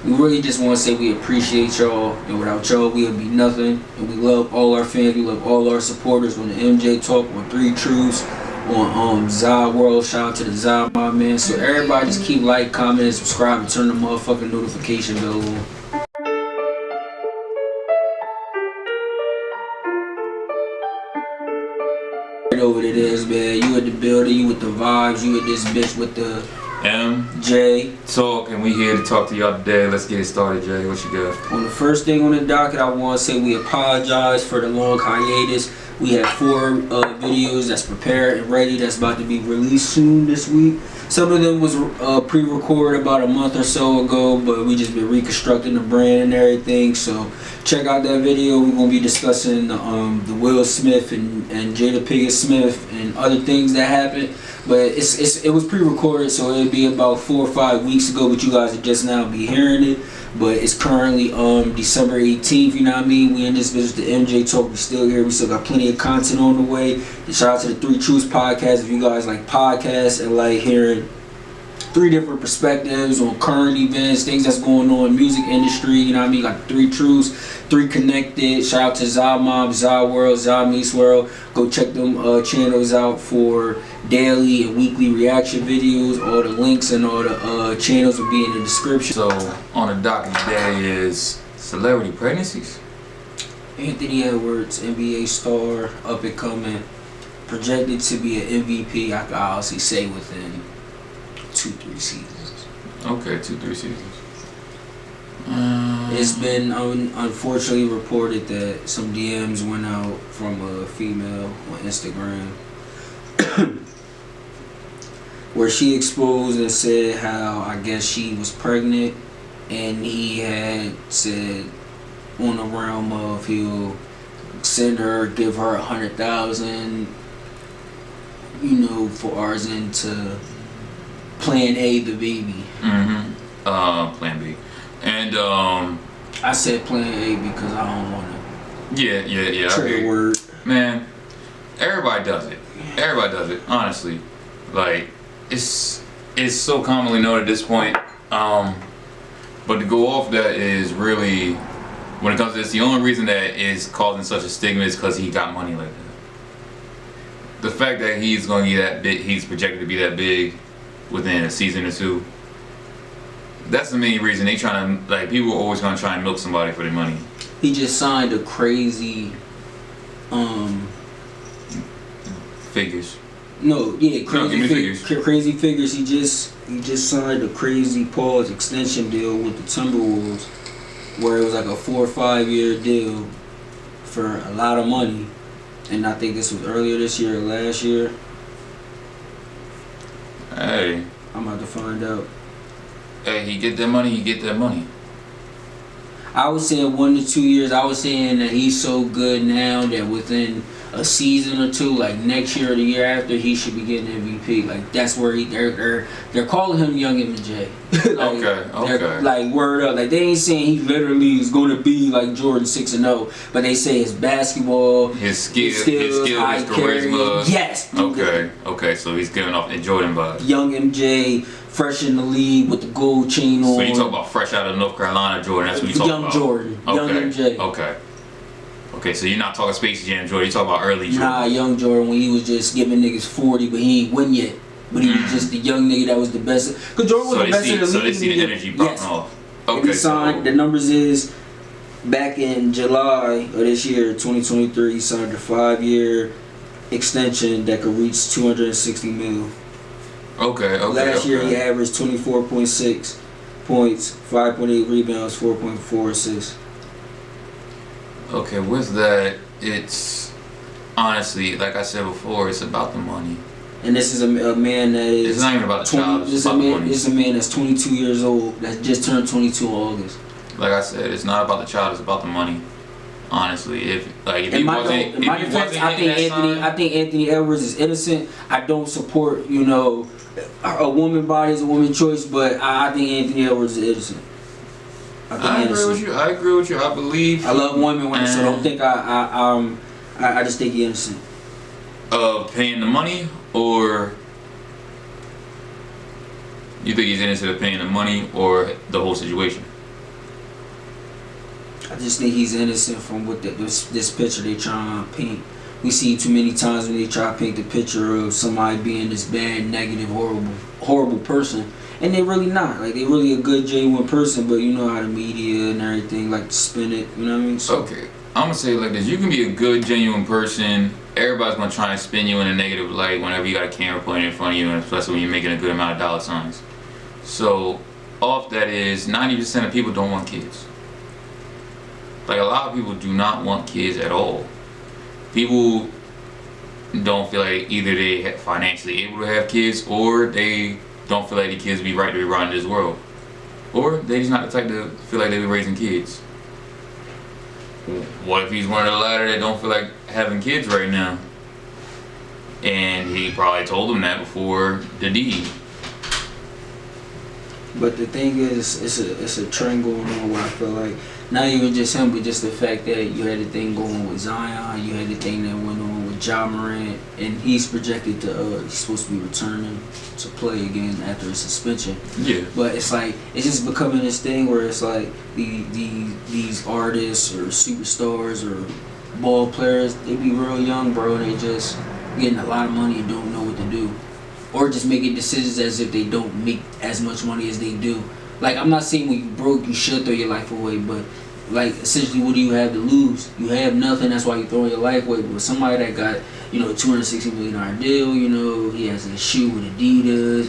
We really just want to say we appreciate y'all, and without y'all we would be nothing. And we love all our fans, we love all our supporters on the MJ Talk, on 3 Truths, on Zah World. Shout out to the Zah, my man. So everybody just keep like, comment, subscribe, and turn the motherfucking notification bell on. Over it is, man. You at the building, you with the vibes, you with this bitch with the MJ Talk, and we here to talk to y'all today. Let's get it started, Jay. What you got? On the first thing on the docket, I want to say we apologize for the long hiatus. We have 4 videos that's prepared and ready that's about to be released soon this week. Some of them was pre-recorded about a month or so ago, but we just been reconstructing the brand and everything. So check out that video. We're gonna be discussing the Will Smith and Jada Pinkett Smith and other things that happened. But it was pre-recorded, so it'll be about 4 or 5 weeks ago. But you guys are just now be hearing it. But it's currently December 18th, you know what I mean? We in this business, the MJ Talk, we still here. We still got plenty of content on the way. And shout out to the 3 Truths podcast. If you guys like podcasts and like hearing 3 different perspectives on current events, things that's going on in the music industry, you know what I mean? Like 3 Truths, 3 Connected. Shout out to Zah Mob, Zah World, Zah Meets World. Go check them channels out for daily and weekly reaction videos. All the links and all the channels will be in the description. So on the docket today is celebrity pregnancies. Anthony Edwards, NBA star, up and coming, projected to be an MVP. I can honestly say within 2-3 seasons. Okay, 2-3 seasons. It's been unfortunately reported that some DMs went out from a female on Instagram where she exposed and said how I guess she was pregnant, and he had said on the realm of he'll send her, give her 100,000, you know, for ours into Plan A, the baby. Plan B. And I said Plan A because I don't want to. Yeah. Trigger word. Man, everybody does it. Everybody does it. Honestly, like it's so commonly known at this point. But to go off that is really, when it comes to this, the only reason that is causing such a stigma is because he got money like that. The fact that he's going to be that big, he's projected to be that big within a season or 2. That's the main reason they trying to, like, people are always gonna try and milk somebody for their money. He just signed a crazy figures. No, yeah, crazy figures. Crazy figures. He just signed a crazy pause extension deal with the Timberwolves, where it was like a 4 or 5 year deal for a lot of money. And I think this was earlier this year or last year. Hey. I'm about to find out. Hey, he get that money. I was saying 1 to 2 years. I was saying that he's so good now that within a season or 2, like next year or the year after, he should be getting MVP. Like that's where they're calling him Young MJ. Like, okay. Like word up. Like they ain't saying he literally is going to be like Jordan 6-0, but they say his basketball, his skills, his charisma. Yes. Okay. So he's giving off the Jordan vibes. Young MJ. Fresh in the league with the gold chain on. So you talk about fresh out of North Carolina Jordan, that's what you talking about? Young Jordan. Young MJ. Okay, so you're not talking Space Jam Jordan, you talking about early Jordan. Nah, young Jordan when he was just giving niggas 40, but he ain't win yet. But he was just the young nigga that was the best. Because Jordan was the best in the league. So they see the energy popping off. Okay, and he signed, the numbers is, back in July of this year, 2023, he signed a 5-year extension that could reach $260 million. Okay. Last year he averaged 24.6 points, 5.8 rebounds, 4.4 assists. Okay, with that, it's honestly, like I said before, it's about the money. And this is a man that is. It's not even about the child. It's about the money. This is a man that's 22 years old that just turned 22 in August. Like I said, it's not about the child. It's about the money. Honestly, if he wasn't, I think Anthony Edwards is innocent. I don't support, you know, a woman body is a woman's choice, but I think Anthony Edwards is innocent. I agree with you. I believe. I love women, so don't think I just think he's innocent. Of paying the money, or you think he's innocent of paying the money, or the whole situation? I just think he's innocent from what this picture they trying to paint. We see too many times when they try to paint the picture of somebody being this bad, negative, horrible person, and they really not. Like, they really a good, genuine person, but you know how the media and everything like to spin it. You know what I mean? So, okay, I'm gonna say it like this: you can be a good, genuine person. Everybody's gonna try and spin you in a negative light whenever you got a camera pointed in front of you, and especially when you're making a good amount of dollar signs. So, off that is 90% of people don't want kids. Like, a lot of people do not want kids at all. People don't feel like either they financially able to have kids, or they don't feel like the kids be right to be running this world, or they just not the type to feel like they be raising kids. What if he's one of the latter that don't feel like having kids right now, and he probably told them that before the deed? But the thing is, it's a trend going on where I feel like not even just him, but just the fact that you had the thing going with Zion, you had the thing that went on with Ja Morant, and he's projected to he's supposed to be returning to play again after his suspension. Yeah. But it's like it's just becoming this thing where it's like these artists or superstars or ball players, they be real young, bro, and they just getting a lot of money and don't know what to do. Or just making decisions as if they don't make as much money as they do. Like, I'm not saying when you broke, you should throw your life away, but like, essentially, what do you have to lose? You have nothing. That's why you throwing your life away. But somebody that got, you know, a $260 million deal, you know, he has a shoe with Adidas,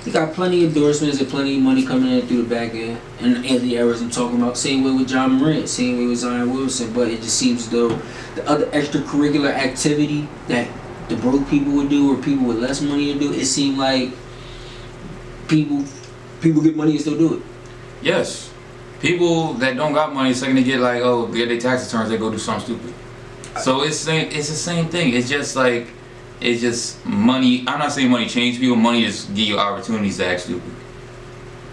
he got plenty of endorsements and plenty of money coming in through the back end. And Anthony Edwards, I'm talking about, same way with John Morant, same way with Zion Williamson. But it just seems as though the other extracurricular activity that the broke people would do, or people with less money to do, it seemed like people get money and still do it. Yes. People that don't got money, second to get like, oh, get their tax returns, they go do something stupid. So it's the same thing. It's just like, it's just money. I'm not saying money change people. Money just give you opportunities to act stupid.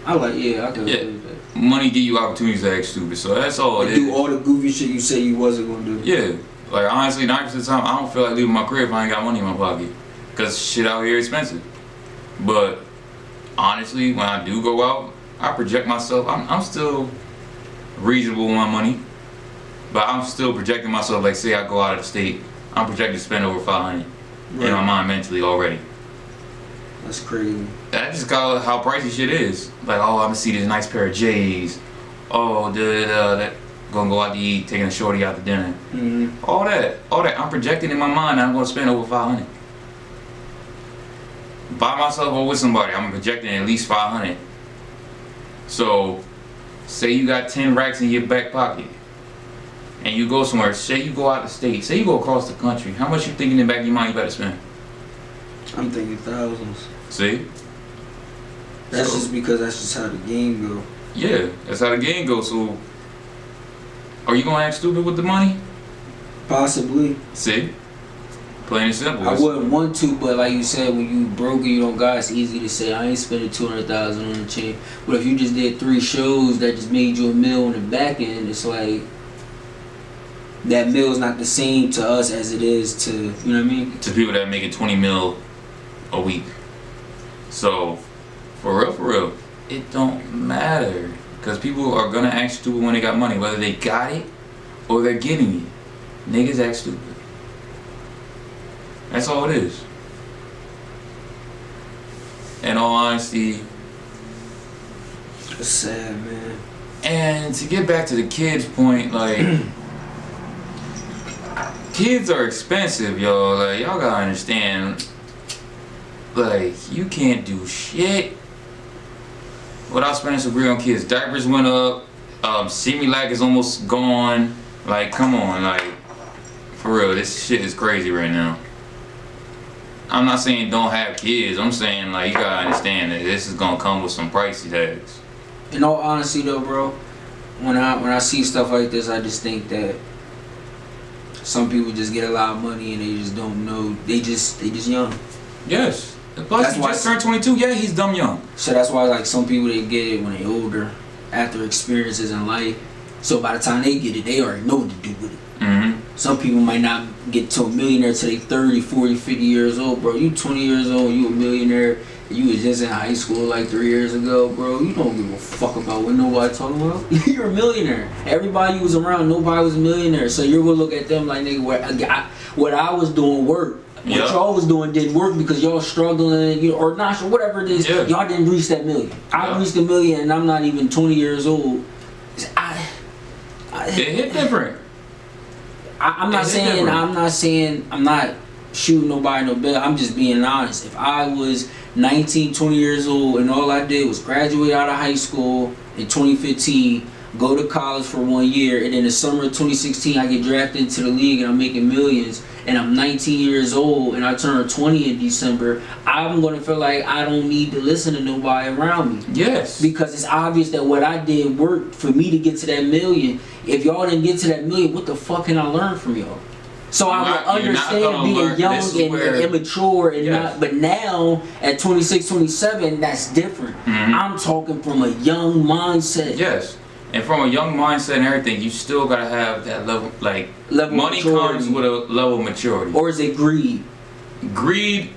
I can agree with that. Money give you opportunities to act stupid. So that's all it is. Do all the goofy shit you say you wasn't gonna do. Yeah. Like, honestly, 90% of the time, I don't feel like leaving my crib if I ain't got money in my pocket. Because shit out here is expensive. But honestly, when I do go out, I project myself. I'm still reasonable with my money. But I'm still projecting myself, like, say I go out of the state, I'm projected to spend over $500 in my mind mentally already. That's crazy. That's just how pricey shit is. Like, oh, I'm gonna see this nice pair of J's. Oh, that gonna go out to eat, taking a shorty out to dinner. Mm-hmm. All that. I'm projecting in my mind that I'm gonna spend over $500. By myself or with somebody, I'm projecting at least $500. So, say you got 10 racks in your back pocket, and you go somewhere. Say you go out of state. Say you go across the country. How much you thinking in the back of your mind you better spend? I'm thinking thousands. See? That's just because that's just how the game go. Yeah, that's how the game goes. So, are you gonna act stupid with the money? Possibly. See? Plain and simple. I wouldn't want to, but like you said, when you broke and you don't got, it's easy to say I ain't spending $200,000 on the chain. But if you just did 3 shows that just made you $1 million on the back end, it's like that meal is not the same to us as it is to, you know what I mean? To people that are making 20 mil a week. So, for real, it don't matter. Because people are gonna act stupid when they got money, whether they got it or they're getting it. Niggas act stupid. That's all it is. In all honesty. It's sad, man. And to get back to the kids' point, like, kids are expensive, y'all. Like, y'all gotta understand. Like, you can't do shit without spending some bread on kids. Diapers went up. Similac is almost gone. Like, come on, like, for real, this shit is crazy right now. I'm not saying don't have kids. I'm saying, like, you gotta understand that this is gonna come with some pricey tags. In all honesty, though, bro, when I see stuff like this, I just think that some people just get a lot of money and they just don't know. They just young. Yes. Plus, that's he why just turned 22. Yeah, he's dumb young. So that's why, like, some people, they get it when they older, after experiences in life. So by the time they get it, they already know what to do with it. Mm-hmm. Some people might not get to a millionaire till they 30, 40, 50 years old, bro. You 20 years old, you a millionaire, you was just in high school like 3 years ago, bro, you don't give a fuck about what nobody talking about. You're a millionaire. Everybody was around, nobody was a millionaire. So you're gonna look at them like, nigga, what I was doing worked. What y'all was doing didn't work because y'all struggling, you know, or not sure, whatever it is. Y'all didn't reach that million. I reached $1 million, and I'm not even 20 years old. It hit different. I'm not saying I'm not shooting nobody no bill. I'm just being honest. If I was 19, 20 years old and all I did was graduate out of high school in 2015, go to college for 1 year, and in the summer of 2016 I get drafted into the league and I'm making millions, and I'm 19 years old and I turn 20 in December, I'm going to feel like I don't need to listen to nobody around me. Yes. Because it's obvious that what I did worked for me to get to that million. If y'all didn't get to that million, what the fuck can I learn from y'all? So I would understand being young and immature and not, but now at 26, 27, that's different. I'm talking from a young mindset. Yes. And from a young mindset and everything, you still gotta have that level, like money comes with a level of maturity. Or is it greed? Greed.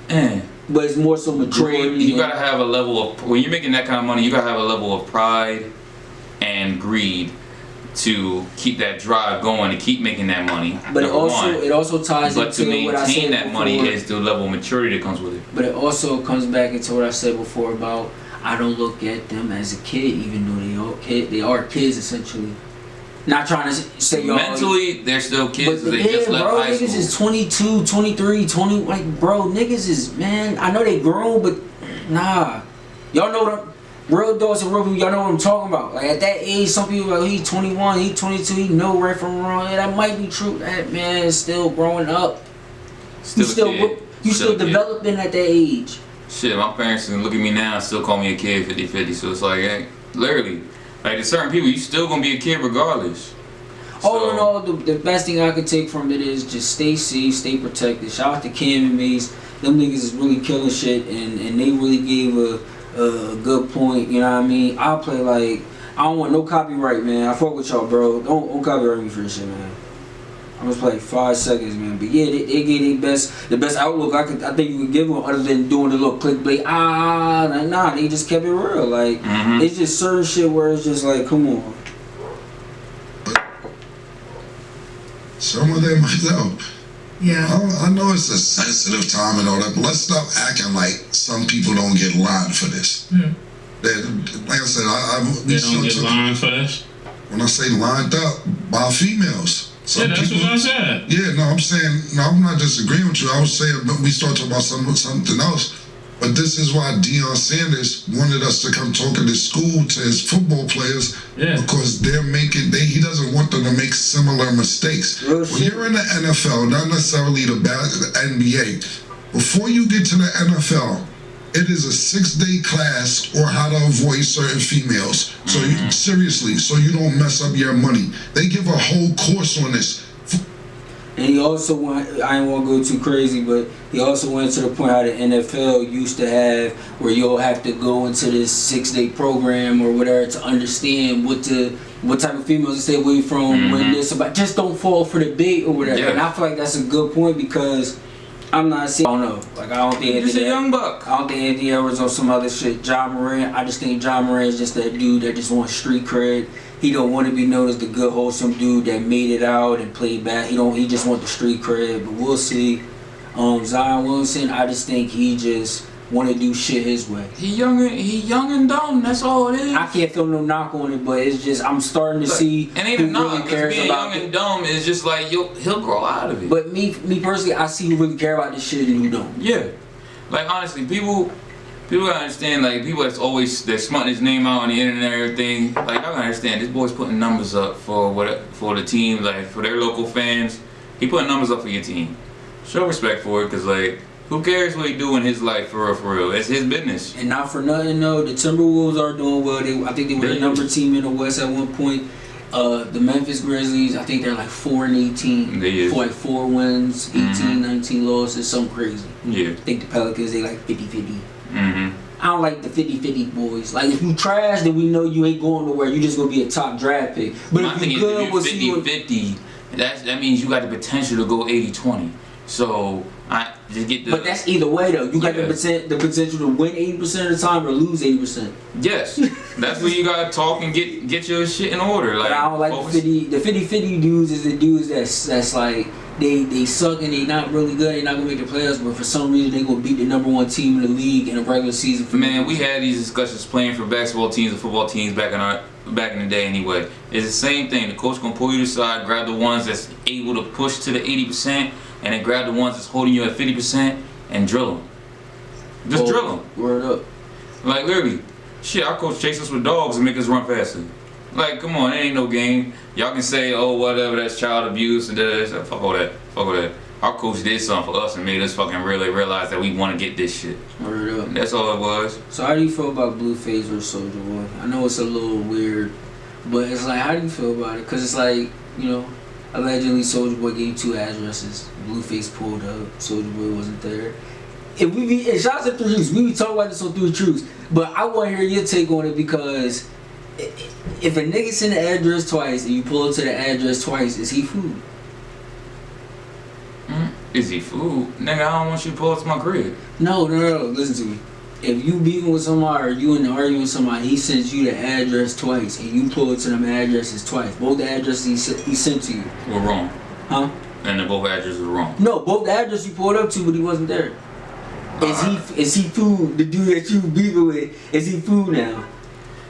But it's more so maturity. You gotta have a level of, when you're making that kind of money, you gotta have a level of pride and greed to keep that drive going, to keep making that money. But it also ties into what I said before. But to maintain that money is the level of maturity that comes with it. But it also comes back into what I said before about I don't look at them as a kid, even though they are kids essentially. Not trying to say y'all mentally they're still kids. They just left high school. Niggas is 22, 23, 20. Like, bro, niggas is, man. I know they grown, but nah. Y'all know what real dogs and real people. Y'all know what I'm talking about. Like at that age, some people like he's 21, he's 22, he know right from wrong. Yeah, that might be true. That man is still growing up. You still developing at that age. Shit, my parents can look at me now and still call me a kid 50-50, so it's like, hey, literally, like to certain people, you still gonna be a kid regardless. All in all, the best thing I could take from it is just stay safe, stay protected. Shout out to Cam and Mace. Them niggas is really killing shit, and they really gave a good point, you know what I mean? I'll play like, I don't want no copyright, man. I fuck with y'all, bro. Don't copyright me for this shit, man. I'm just play 5 seconds, man. But yeah, they gave the best outlook I think you could give them, other than doing the little clickbait. Nah, they just kept it real. Like it's just certain shit where it's just like, come on. Some of them myself. Yeah. I know it's a sensitive time and all that, but let's stop acting like some people don't get lined for this. Like I said, they don't get lined for this. When I say lined up by females. Some that's people, what I said. Yeah, no, I'm saying, no, I'm not disagreeing with you. I was saying, but we start talking about something else. But this is why Deion Sanders wanted us to come talk at his school to his football players, because he doesn't want them to make similar mistakes. When you're in the NFL, not necessarily the NBA, before you get to the NFL, it is a 6-day class on how to avoid certain females. So seriously, so you don't mess up your money. They give a whole course on this. And he also went, I didn't want to go too crazy, but he also went to the point how the NFL used to have, where you'll have to go into this 6-day program or whatever to understand what type of females to stay away from, when this about, just don't fall for the bait or whatever. And I feel like that's a good point, because I'm not saying, I don't know. Like, I don't think he's a young buck. I don't think Anthony Edwards on some other shit. John Morant, I just think John Morant is just that dude that just wants street cred. He don't want to be known as the good, wholesome dude that made it out and played back. He just want the street cred. But we'll see. Zion Williamson, I just think he just want to do shit his way. He young and dumb. That's all it is. I can't feel no knock on it, but it's just I'm starting to see and ain't who a knock, really cares being about young and dumb is just like he'll grow out of it. But me personally, I see who really care about this shit and who don't. Yeah, like honestly, people gotta understand. Like people that's smutting his name out on the internet and everything. Like I gotta understand, this boy's putting numbers up for the team, like for their local fans. He putting numbers up for your team. Show respect for it, cause like, who cares what he do in his life for real? It's his business. And not for nothing, though, the Timberwolves are doing well. I think they were the number team in the West at one point. The Memphis Grizzlies, I think they're like 4-18. They is. For like 4 wins, 18, 19 losses, something crazy. Yeah. I think the Pelicans, they like 50-50. I don't like the 50-50 boys. Like, if you trash, then we know you ain't going nowhere. You just gonna be a top draft pick. But my if thing you is, good, if you 50-50, that means you got the potential to go 80-20. So I just get the. But that's either way though. You got the potential to win 80% of the time or lose 80%. Yes, that's where you gotta talk and get your shit in order. Like, but I don't like the 50-50 dudes is the dudes that's like they suck and they not really good. They not gonna make the playoffs, but for some reason they gonna beat the #1 team in the league in a regular season. Man, we had these discussions playing for basketball teams and football teams back in the day. Anyway, it's the same thing. The coach gonna pull you to the side, grab the ones that's able to push to the 80%. And then grab the ones that's holding you at 50% and drill them. Just drill them. Word up. Like literally, shit, our coach chase us with dogs and make us run faster. Like, come on, it ain't no game. Y'all can say, oh, whatever, that's child abuse and this. Fuck all that. Fuck all that. Our coach did something for us and made us fucking really realize that we want to get this shit. Word up. That's all it was. So how do you feel about Blueface versus Soulja Boy? I know it's a little weird, but it's like, how do you feel about it? Because it's like, you know, allegedly Soulja Boy gave 2 addresses. Blueface pulled up. Soulja Boy wasn't there. And shout out to 3 Truths. We be talking about this on 3 Truths. But I want to hear your take on it because if a nigga send the address twice and you pull up to the address twice, is he food? Is he food? Nigga, I don't want you to pull up to my crib. No. Listen to me. If you beefing with somebody or you in the arguing with somebody, he sends you the address twice and you pull it to them addresses twice. Both the addresses he sent to you. We're wrong. Huh? And then both addresses were wrong. No, both the address you pulled up to, but he wasn't there. Is he food? The dude that you beefing with, is he food now?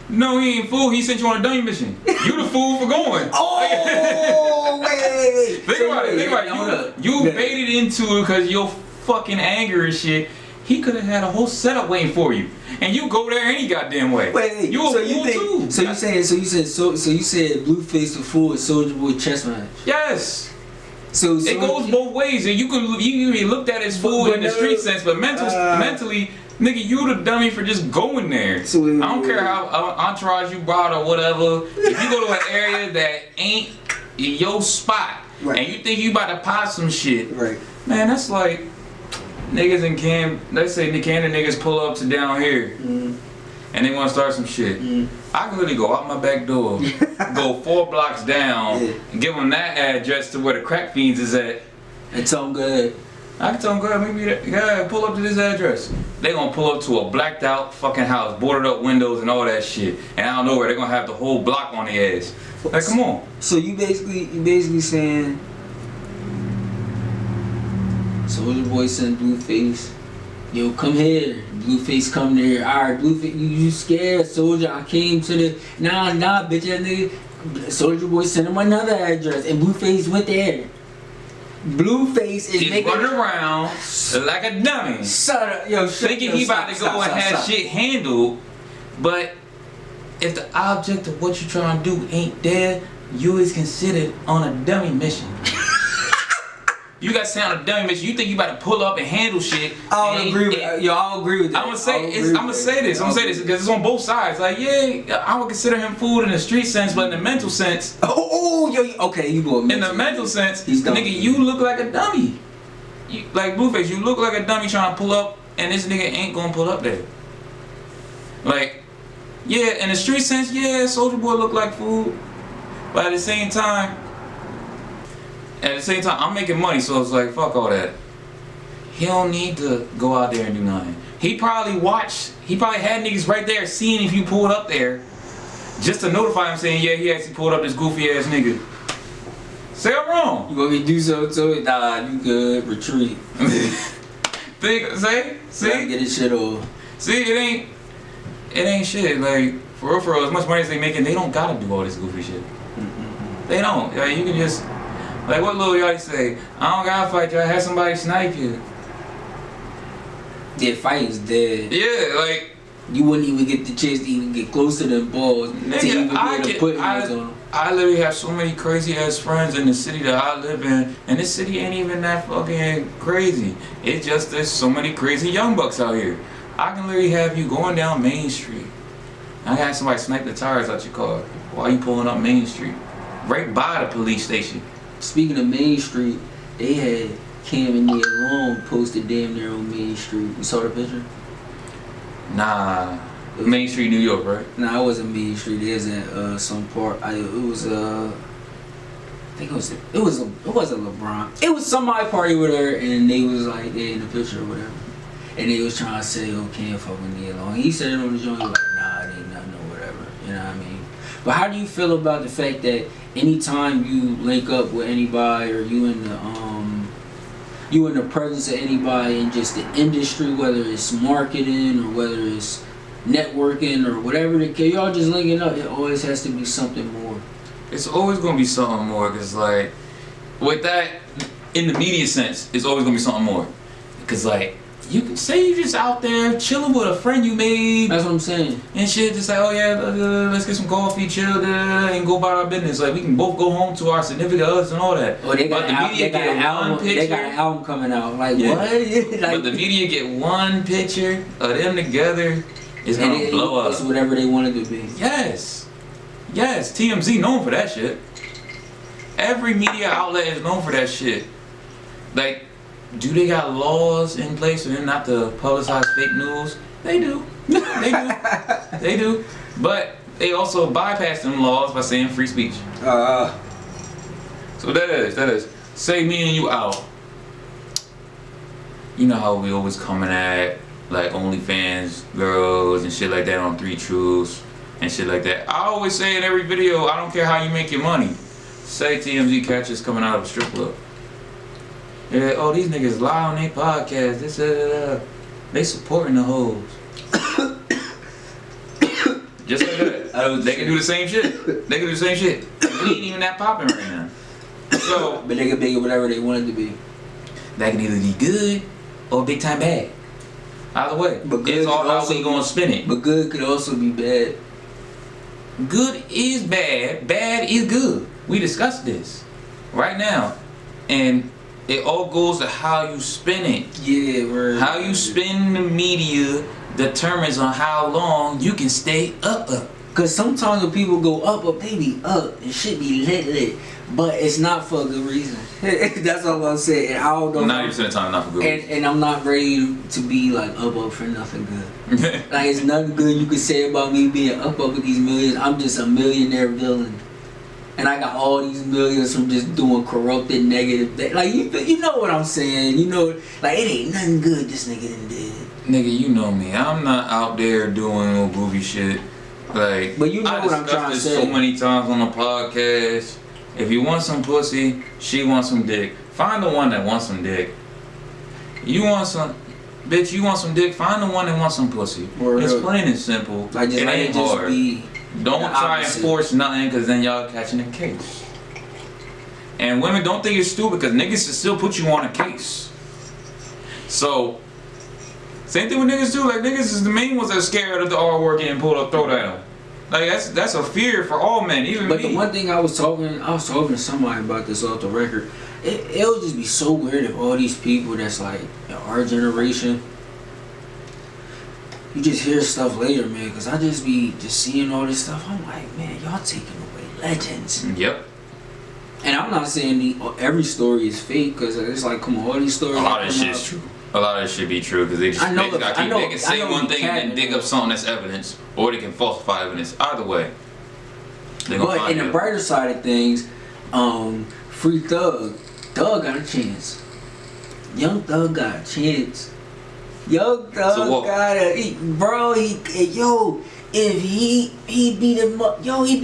No, he ain't fool. He sent you on a dummy mission. You the fool for going. Oh, wait. Think about it. You baited into it because you're fucking angry and shit. He could have had a whole setup waiting for you, and you go there any goddamn way. Wait. You a fool too. So you said Blueface the fool with Soulja Boy chess match. Yes. So it goes both ways, and you looked at it as fool in the street sense, but mentally, nigga, you the dummy for just going there. So I don't care how entourage you brought or whatever. If you go to an area that ain't your spot, right, and you think you about to pop some shit, right, man, that's like niggas in Cam. Let's say the Canada niggas pull up to down here, and they want to start some shit. I can literally go out my back door, go 4 blocks down, and give them that address to where the crack fiends is at, and tell them go ahead. I can tell them, go ahead, maybe pull up to this address. They gonna pull up to a blacked out fucking house, boarded up windows and all that shit. And I don't know where they're gonna have the whole block on their ass. Like, come on. So you basically saying Soulja Boy sent Blueface, yo, come here. Blueface come there. Alright, Blueface, you scared, Soulja? I came to the nah, bitch ass nigga. Soulja Boy sent him another address and Blueface went there. Blueface is making running around like a dummy. Shut up, yo. Thinking he about to go and have shit handled, but if the object of what you're trying to do ain't there, you is considered on a dummy mission. You got sent on a dummy mission. You think you about to pull up and handle shit? I'll agree with that. I'm gonna say this because it's on both sides. Like, yeah, I would consider him food in the street sense, but in the mental sense. Okay, you go. In the mental sense, nigga, you look like a dummy. Like Blueface, you look like a dummy trying to pull up, and this nigga ain't gonna pull up there. Like, yeah, in the street sense, yeah, Soulja Boy look like food, but at the same time, I'm making money, so it's like, fuck all that. He don't need to go out there and do nothing. He probably had niggas right there seeing if you pulled up there, just to notify him saying, yeah, he actually pulled up this goofy ass nigga. Say I'm wrong. You want me to do so to it? Nah, you good. Retreat. See? Get this shit over. See, it ain't shit. Like, for real, as much money as they making, they don't gotta do all this goofy shit. They don't. Like, you can just, like what Lil Yachty say, I don't gotta fight you, I had somebody snipe you. Yeah, fighting's dead. Yeah, like, you wouldn't even get the chance to even get close to them balls. Nigga, I literally have so many crazy ass friends in the city that I live in, and this city ain't even that fucking crazy. It's just there's so many crazy young bucks out here. I can literally have you going down Main Street. I had somebody snipe the tires out your car while you pulling up Main Street, right by the police station. Speaking of Main Street, they had Cam and Nia Long posted damn near on Main Street. You saw the picture? Nah, Main Street, New York, right? Nah, it wasn't Main Street. It was at some part. It was think it wasn't LeBron. It was somebody party with her, and they was like they in the picture or whatever, and they was trying to say, "Oh, can't fuck with me alone." He said it on the joint, he was like, "Nah, it ain't nothing or whatever." You know what I mean? But how do you feel about the fact that anytime you link up with anybody, or you in the presence of anybody in just the industry, whether it's marketing or whether it's networking or whatever the case, y'all just linking up, it always has to be something more. It's always gonna be something more, cause like with that, in the media sense, it's always gonna be something more. Cause like you can say you just out there chilling with a friend you made. That's what I'm saying. And shit, just like, oh yeah, let's get some coffee, chill, and go about our business. Like we can both go home to our significant others and all that. Oh, they got an album coming out. Like yeah. what? Like, but the media get one picture of them together, it's gonna blow up. It's whatever they want it to be. Yes, TMZ known for that shit. Every media outlet is known for that shit. Like, do they got laws in place for them not to publicize fake news? They do. They do. But they also bypass them laws by saying free speech. So that is. Say me and you out. You know how we always coming at like OnlyFans girls and shit like that on 3 Truths and shit like that. I always say in every video, I don't care how you make your money. Say TMZ catches coming out of a strip club. Yeah, oh, these niggas lie on their podcast. They supporting the hoes. Just like that. They can do the same shit. We ain't even that popping right now. So, but they can make it whatever they want it to be. That can either be good or big time bad. Either way. But good it's all how we gonna spin it. But good could also be bad. Good is bad. Bad is good. We discussed this right now. And it all goes to how you spin it. Yeah, right. How you spin the media determines on how long you can stay up. Cause sometimes when people go up, they be up and shit be lit. But it's not for a good reason. That's all I'm saying. And I don't know. 90% of the time, not for good reason. And I'm not ready to be like up for nothing good. Like it's nothing good you can say about me being up with these millions. I'm just a millionaire villain. And I got all these millions from just doing corrupted, negative things. Like, you know what I'm saying. You know, like, it ain't nothing good this nigga done did. Nigga, you know me. I'm not out there doing no goofy shit. Like, but you know what I'm trying to say. So many times on the podcast. If you want some pussy, she wants some dick. Find the one that wants some dick. You want some... Bitch, you want some dick? Find the one that wants some pussy. It's plain and simple. Like, just, it ain't hard. Don't try and opposite. force nothing, because then y'all catching a case. And women, don't think it's stupid, because niggas can still put you on a case. So, same thing with niggas too. Like, niggas is the main ones that are scared of the R word getting pulled up, throat at them. Like, that's a fear for all men, even but me. The one thing I was talking to somebody about this off the record. It'll just be so weird if all these people that's like in our generation, you just hear stuff later, man, because I just be seeing all this stuff. I'm like, man, y'all taking away legends. Yep. And I'm not saying every story is fake, because it's like, come on, all these stories. A lot of this shit's true. A lot of this shit be true, because they can say one thing and then dig up something that's evidence, or they can falsify evidence. Either way. But in the brighter side of things, Free Thug got a chance. Young Thug got a chance. Young Thug got a if he be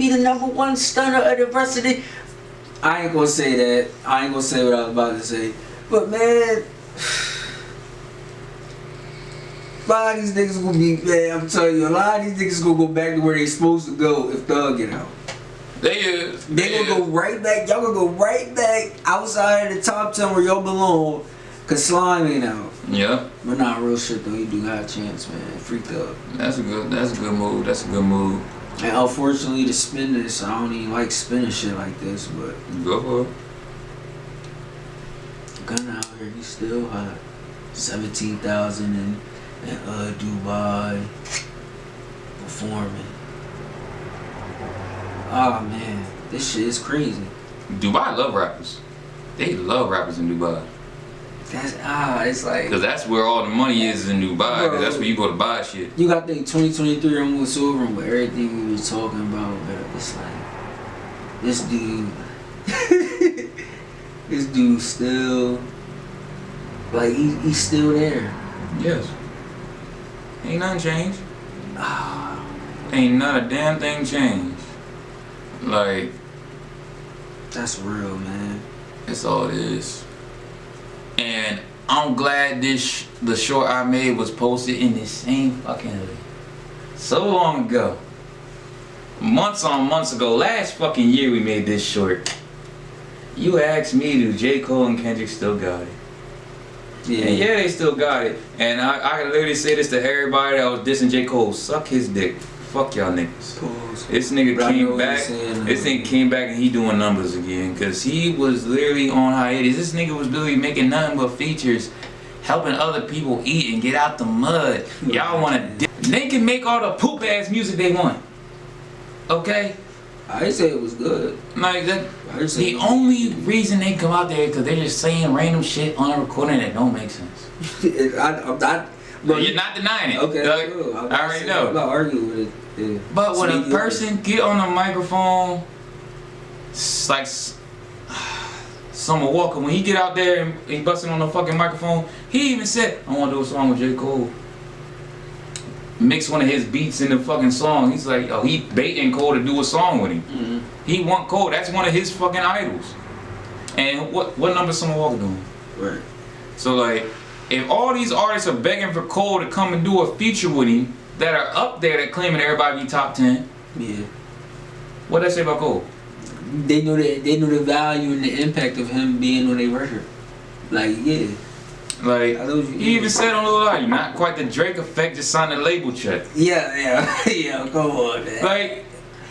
the number one stunner of the rest of the. I ain't gonna say that. I ain't gonna say what I was about to say. But man, a lot of these niggas gonna be, man, I'm telling you, a lot of these niggas gonna go back to where they supposed to go if Thug get out. They gonna go right back. Y'all gonna go right back outside of the top 10 where y'all belong, cause Slime ain't out. Yeah. But not real shit though. He do got a chance, man. Free Thug. That's a good move. And unfortunately, to spin this, I don't even like spinning shit like this, but go for it. Gunna out here, he's still hot. 17,000 in Dubai performing. Oh man, this shit is crazy. Dubai love rappers. They love rappers in Dubai. It's like, because that's where all the money is in Dubai. Because that's where you go to buy shit. You got the 2023 almost over, but everything we was talking about, it's like this dude. This dude still, like, he's still there. Yes. Ain't nothing changed. Ain't not a damn thing changed. Like, that's real, man. That's all it is. And I'm glad the short I made was posted in the same fucking so long ago. Months on months ago. Last fucking year we made this short. You asked me, do J. Cole and Kendrick still got it? Yeah. And yeah, they still got it. And I can literally say this to everybody that was dissing J. Cole. Suck his dick. Fuck y'all niggas. Pause. This nigga came back. This nigga came back and he doing numbers again. Cause he was literally on hiatus. This nigga was literally making nothing but features, helping other people eat and get out the mud. Y'all wanna they can make all the poop ass music they want. Okay? I didn't say it was good. Like that. The only reason they come out there is because they're just saying random shit on a recording that don't make sense. I'm not. Bro, you're not denying it. Okay, like, cool. I already know. I'm not arguing with it. Yeah. But when a person get on a microphone, it's like Summer Walker, when he get out there and he busting on the fucking microphone, he even said, I want to do a song with J. Cole. Mix one of his beats in the fucking song. He's like, oh, he baiting Cole to do a song with him. Mm-hmm. He want Cole. That's one of his fucking idols. And what number is Summer Walker doing? Right. So like, if all these artists are begging for Cole to come and do a feature with him that are up there that claiming everybody be top 10, yeah. What they say about Cole? They know the value and the impact of him being on their record. Like, yeah. Like, he even said on the line, not quite the Drake effect, just signed a label check. Yeah, yeah, come on, man.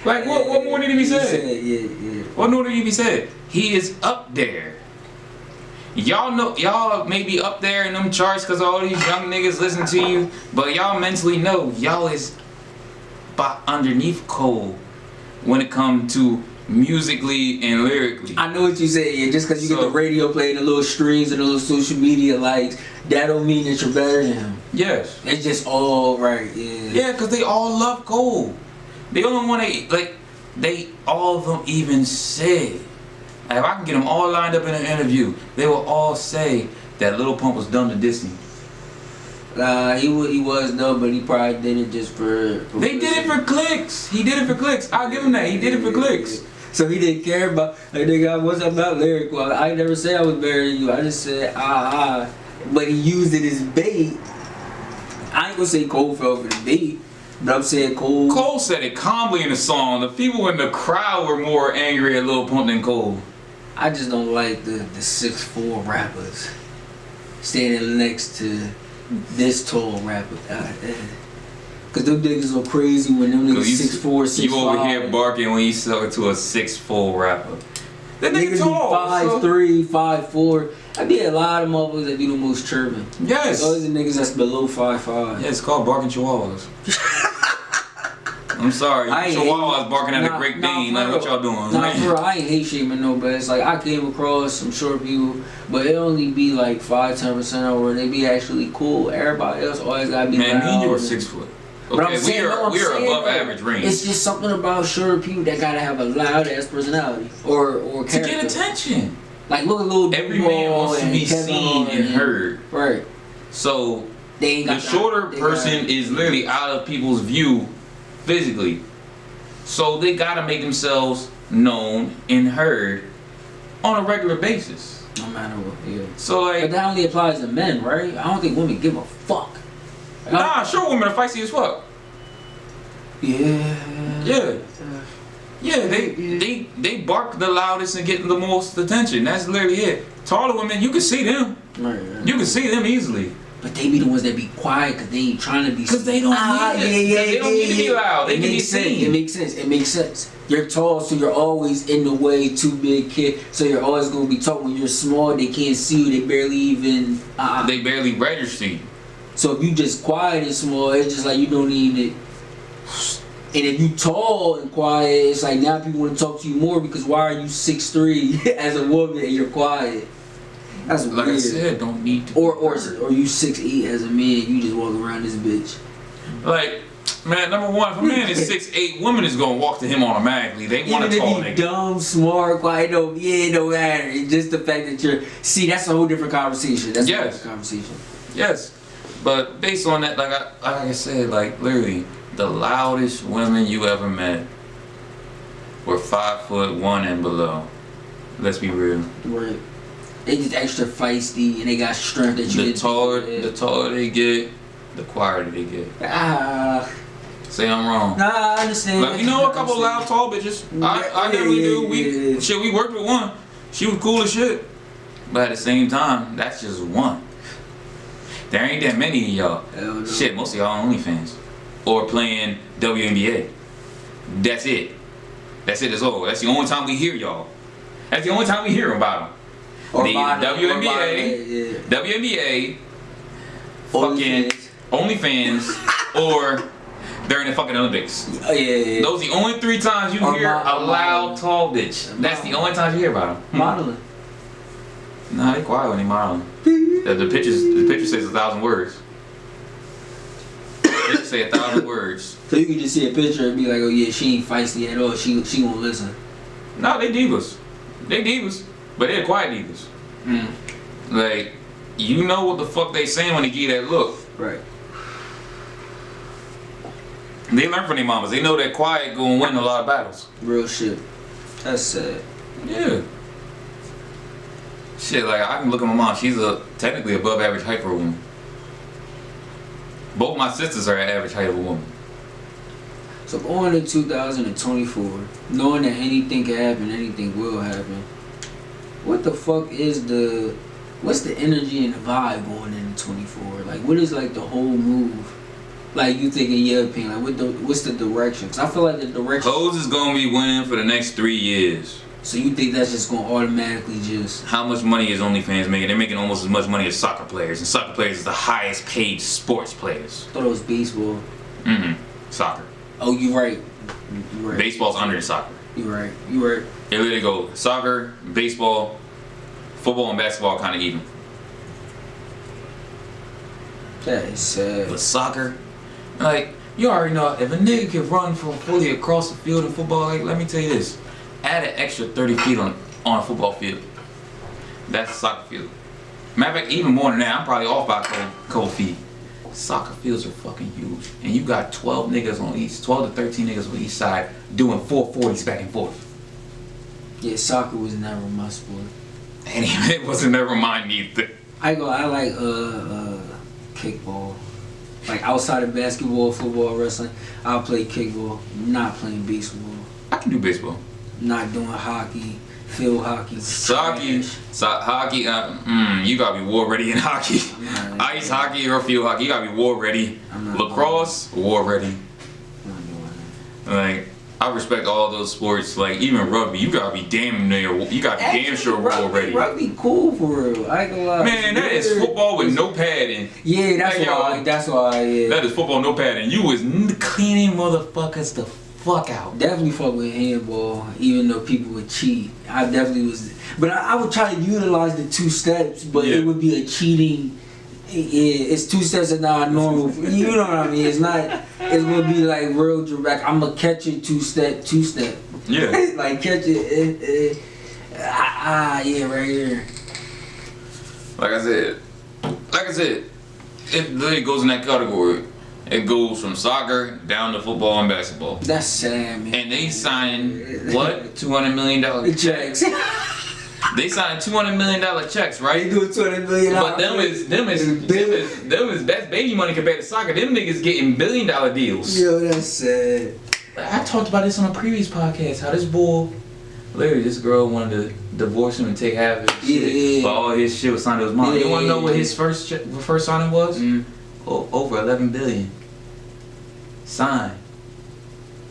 Like what more did he be said? Yeah. What more did he be said? He is up there. Y'all know, y'all may be up there in them charts because all these young niggas listen to you, but y'all mentally know y'all is underneath Cole when it comes to musically and lyrically. I know what you say. Yeah, just because you get the radio playing, the little streams and the little social media likes, that don't mean that you're better than him. Yes. It's just all right. Yeah. Yeah, because they all love Cole. They only want to, like, they all of them even said, if I can get them all lined up in an interview, they will all say that Lil Pump was dumb to Disney. He was dumb, but he probably did it just for they did it for clicks. He did it for clicks. I'll give him that. He did it for clicks. So he didn't care about, like, nigga, what's up about lyrical? I never said I was better than you. I just said, But he used it as bait. I ain't gonna say Cole fell for the bait, but I'm saying Cole. Cole said it calmly in the song. The people in the crowd were more angry at Lil Pump than Cole. I just don't like the 6'4" rappers standing next to this tall rapper. Cause them niggas are crazy when them niggas 6'4", 6'5". You over here barking when you sell to a 6'4" rapper. That nigga tall. 5'3", 5'4". I be a lot of motherfuckers that do the most chirping. Yes. Those are niggas that's below 5'5". Yeah, it's called barking chihuahuas. I'm sorry, chihuahuas barking at a Great Dane. Like, what y'all doing? Nah, for real, I ain't hate shaming no, but it's like I came across some short people, but it only be like 5-10% of where they be actually cool. Everybody else always gotta be loud. Man, you are 6 foot. Okay, we are above average range. It's just something about short people that gotta have a loud ass personality or character. To get attention. Like, look at Lil Every man wants to be seen and heard. Right. So they ain't got the shorter person is literally out of people's view physically. So they gotta make themselves known and heard on a regular basis. No matter what, yeah. So like, but that only applies to men, right? I don't think women give a fuck. Nah, sure, women are feisty as fuck. Yeah. Yeah. Yeah, they bark the loudest and get the most attention. That's literally it. Taller women, you can see them. Right. You can see them easily. But they be the ones that be quiet because they ain't trying to be. Because they don't need it. They don't need to be loud. They can be seen. It makes sense. You're tall, so you're always in the way. Too big kid, so you're always gonna be tall. When you're small, they can't see you. They barely even. They barely register you. So if you just quiet and small, it's just like you don't need it. And if you tall and quiet, it's like now people want to talk to you more because why are you 6'3" as a woman and you're quiet? That's like weird. I said, don't need to. Or you 6'8" as a man, you just walk around this bitch. Like Man, number one, if a man is 6'8", women is gonna walk to him automatically. They want a tall Even if nigga. you dumb, smart, quiet, no matter. It's just the fact that you're. See, that's a whole different conversation. That's a whole different conversation. Yes, but based on that, like I said, like literally, the loudest women you ever met were 5'1" and below. Let's be real. Right. They just extra feisty and they got strength that you The taller they get, the quieter they get. Say I'm wrong. Nah, I understand. Like, you know a couple loud tall bitches. I definitely do. We worked with one. She was cool as shit. But at the same time, that's just one. There ain't that many of y'all. No. Shit, most of y'all on OnlyFans. Or playing WNBA. That's it. That's it, that's all. That's the only time we hear y'all. That's the only time we hear about them. Or They either WNBA, fucking OnlyFans, or they're in the fucking Olympics. Oh, yeah. Those are the only 3 times you hear a loud, tall bitch. That's the only times you hear about them. Modeling. Nah, they quiet when they modeling. The picture says 1,000 words. The picture say 1,000 words. So you can just see a picture and be like, oh yeah, she ain't feisty at all. She won't listen. No, they divas. They divas. But they're quiet divas. Like, you know what the fuck they saying when they give you that look. Right. They learn from their mamas. They know that quiet gonna win a lot of battles. Real shit. That's sad. Yeah. Shit, like I can look at my mom. She's technically above average height for a woman. Both my sisters are at average height of a woman. So going into 2024, knowing that anything can happen, anything will happen. What the fuck is what's the energy and the vibe going into 24? Like, what is like the whole move? Like, you think in your opinion, like what's the direction? Cause I feel like the direction. Hoes is gonna be winning for the next 3 years. So you think that's just gonna automatically just? How much money is OnlyFans making? They're making almost as much money as soccer players, and soccer players is the highest paid sports players. I thought it was baseball. Soccer. Oh, you right. You right. Baseball's under soccer. You right. You right. They literally go soccer, baseball, football, and basketball kind of even. That is sad. But soccer, like, you already know, if a nigga can run from fully across the field in football, like, let me tell you this. Add an extra 30 feet on a football field. That's a soccer field. Matter of fact, even more than that, I'm probably off by a couple feet. Soccer fields are fucking huge. And you got 12 to 13 niggas on each side doing 440s back and forth. Yeah, soccer was never my sport. And it wasn't never mine either. I like kickball. Like outside of basketball, football, wrestling, I'll play kickball. Not playing baseball. I can do baseball. Not doing hockey, field hockey. Hockey, you gotta be war ready in hockey. Ice hockey or field hockey, you gotta be war ready. Lacrosse, war ready. Like, I respect all those sports. Like even rugby, you gotta be damn sure war ready. Rugby cool for real. I ain't gonna lie. Man, that is football with no padding. Yeah, that's why. Yeah. That is football no padding. You was cleaning motherfuckers the fuck out. Definitely fuck with handball, even though people would cheat. I definitely was, but I would try to utilize the 2 steps, but it would be a cheating. Yeah, it's 2 steps and not normal. You know what I mean? It's not. It's gonna be like real direct. I'm gonna catch it 2 step. Yeah. Like catch it. Yeah, right here. Like I said, it literally goes in that category. It goes from soccer down to football and basketball. That's sad, man. And they signed what? $200 million checks. They signed $200 million checks, right? They do $200 million. But that's baby money compared to soccer. Them niggas getting $1 billion deals. Yo, that's sad. I talked about this on a previous podcast. How this bull, literally, this girl wanted to divorce him and take half of his shit. But all his shit was signed to his mom. You want to know what his first signing was? Over $11 billion. Signed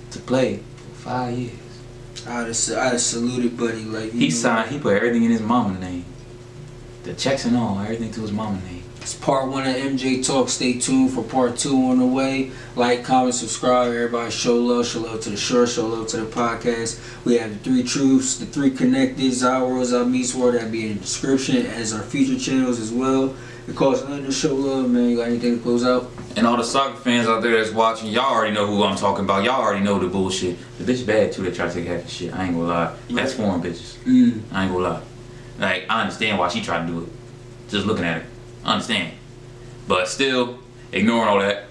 to play for 5 years. I'd have saluted Buddy like he signed. He put everything in his mama's name. The checks and all, everything to his mama name. It's part 1 of MJ Talk. Stay tuned for part 2 on the way. Like, comment, subscribe. Everybody show love to the show love to the podcast. We have the 3 truths, the 3 connected, Zao World, Zao Meets World. That'll be in the description as our future channels as well. It costs nothing to show love, man. You got anything to close out? And all the soccer fans out there that's watching, y'all already know who I'm talking about. Y'all already know the bullshit. The bitch bad too that try to take half the shit. I ain't gonna lie. That's foreign bitches. I ain't gonna lie. Like, I understand why she tried to do it. Just looking at her. I understand. But still, ignoring all that.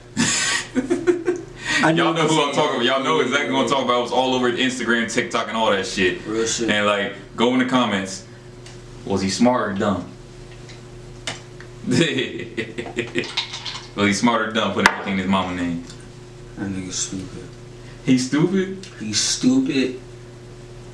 Y'all know who I'm talking about. Y'all know exactly what I'm talking about. It was all over Instagram, TikTok, and all that shit. Real shit. And like, go in the comments. Was he smart or dumb? Was he smart or dumb putting everything in his mama name? That nigga's stupid. He's stupid? He's stupid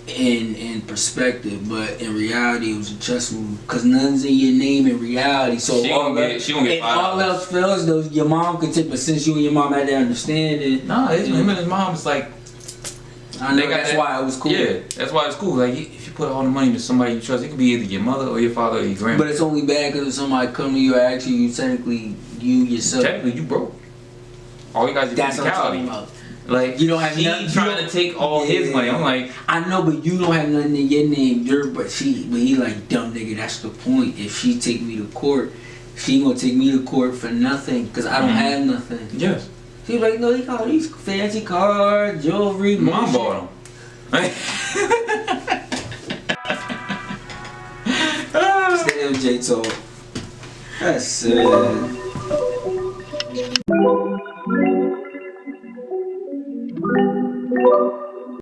in perspective, but in reality it was a chess move. Cause nothing's in your name in reality. So she gonna get if all else fails, though, your mom could take. But since you and your mom had to understand it, nah, him and his mom is like. I know that's why it was cool. Yeah, that's why it's cool. Like, if you put all the money into somebody you trust, it could be either your mother or your father or your grandma. But it's only bad because if somebody come to you and ask you, technically you yourself. Technically, you broke. All you guys is that's what I'm talking about. Like, you don't have she nothing, trying to take all his money. I'm like, I know, but you don't have nothing in your name. But he like, dumb nigga. That's the point. If she take me to court, she gonna take me to court for nothing because I don't have nothing. Yes. She was like, no, he got these fancy cars, jewelry. Mom bought them. It's the MJ Talk. That's it.